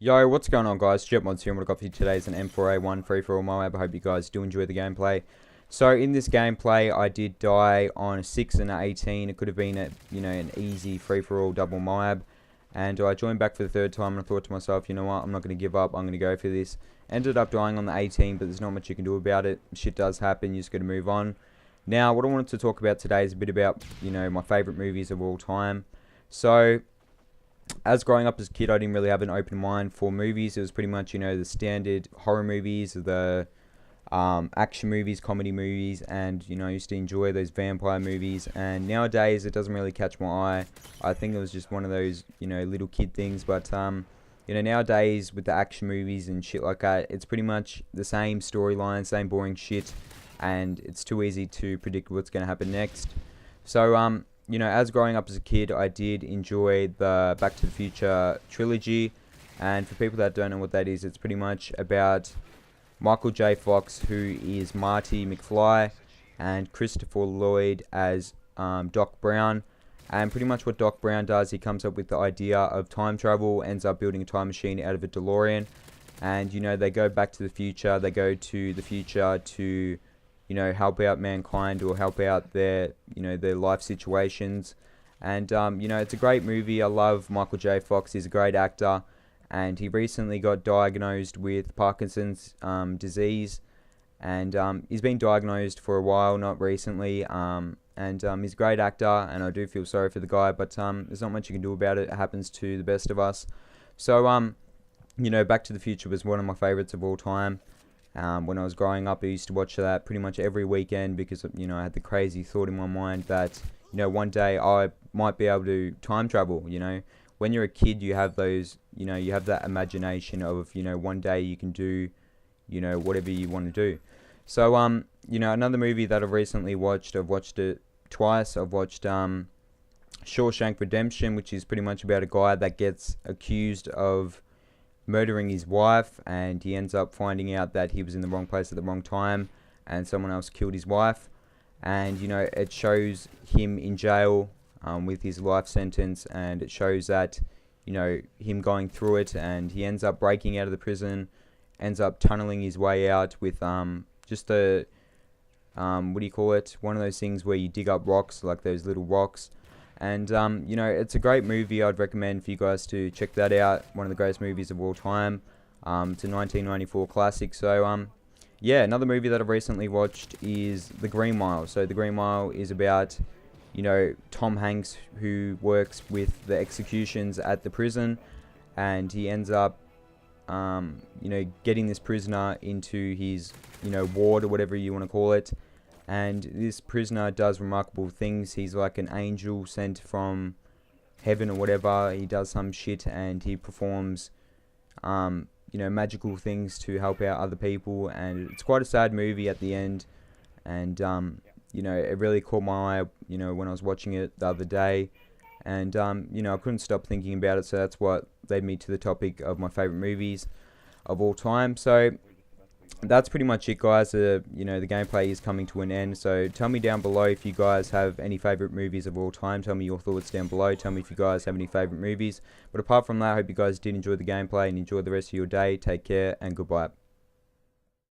Yo, what's going on, guys? JetMods here, and what I've got for you today is an M4A1 free-for-all MOAB. I hope you guys do enjoy the gameplay. So in this gameplay, I did die on a 6 and an 18. It could have been an easy free-for-all double MOAB. And I joined back for the third time, and I thought to myself, you know what, I'm not going to give up. I'm going to go for this. Ended up dying on the 18, but there's not much you can do about it. Shit does happen. You just got to move on. Now, what I wanted to talk about today is a bit about, my favorite movies of all time. So, as growing up as a kid, I didn't really have an open mind for movies. It was pretty much, the standard horror movies, the action movies, comedy movies, and, I used to enjoy those vampire movies. And nowadays, it doesn't really catch my eye. I think it was just one of those, little kid things. But, nowadays, with the action movies and shit like that, it's pretty much the same storyline, same boring shit. And it's too easy to predict what's going to happen next. So, as growing up as a kid, I did enjoy the Back to the Future trilogy. And for people that don't know what that is, it's pretty much about Michael J. Fox, who is Marty McFly, and Christopher Lloyd as Doc Brown. And pretty much what Doc Brown does, he comes up with the idea of time travel, ends up building a time machine out of a DeLorean. And, they go back to the future. They go to the future to help out mankind or help out their life situations. And, it's a great movie. I love Michael J. Fox. He's a great actor. And he recently got diagnosed with Parkinson's disease. And he's been diagnosed for a while, not recently. He's a great actor, and I do feel sorry for the guy. But there's not much you can do about it. It happens to the best of us. So, Back to the Future was one of my favorites of all time. When I was growing up, I used to watch that pretty much every weekend because, I had the crazy thought in my mind that, one day I might be able to time travel. When you're a kid, you have those, you have that imagination of, one day you can do, whatever you want to do. So, another movie that I've recently watched, I've watched it twice. I've watched Shawshank Redemption, which is pretty much about a guy that gets accused of murdering his wife, and he ends up finding out that he was in the wrong place at the wrong time and someone else killed his wife. And it shows him in jail with his life sentence, and it shows that him going through it, and he ends up breaking out of the prison, ends up tunneling his way out with just a what do you call it, one of those things where you dig up rocks, like those little rocks. And, it's a great movie. I'd recommend for you guys to check that out. One of the greatest movies of all time. It's a 1994 classic. So, another movie that I've recently watched is The Green Mile. So, The Green Mile is about, Tom Hanks, who works with the executions at the prison. And he ends up, getting this prisoner into his, ward or whatever you want to call it. And this prisoner does remarkable things. He's like an angel sent from heaven or whatever. He does some shit, and he performs, magical things to help out other people. And it's quite a sad movie at the end. And, it really caught my eye, when I was watching it the other day. And, I couldn't stop thinking about it. So that's what led me to the topic of my favorite movies of all time. So that's pretty much it, guys. The gameplay is coming to an end. So tell me down below if you guys have any favorite movies of all time. Tell me your thoughts down below. Tell me if you guys have any favorite movies. But apart from that, I hope you guys did enjoy the gameplay and enjoy the rest of your day. Take care and goodbye.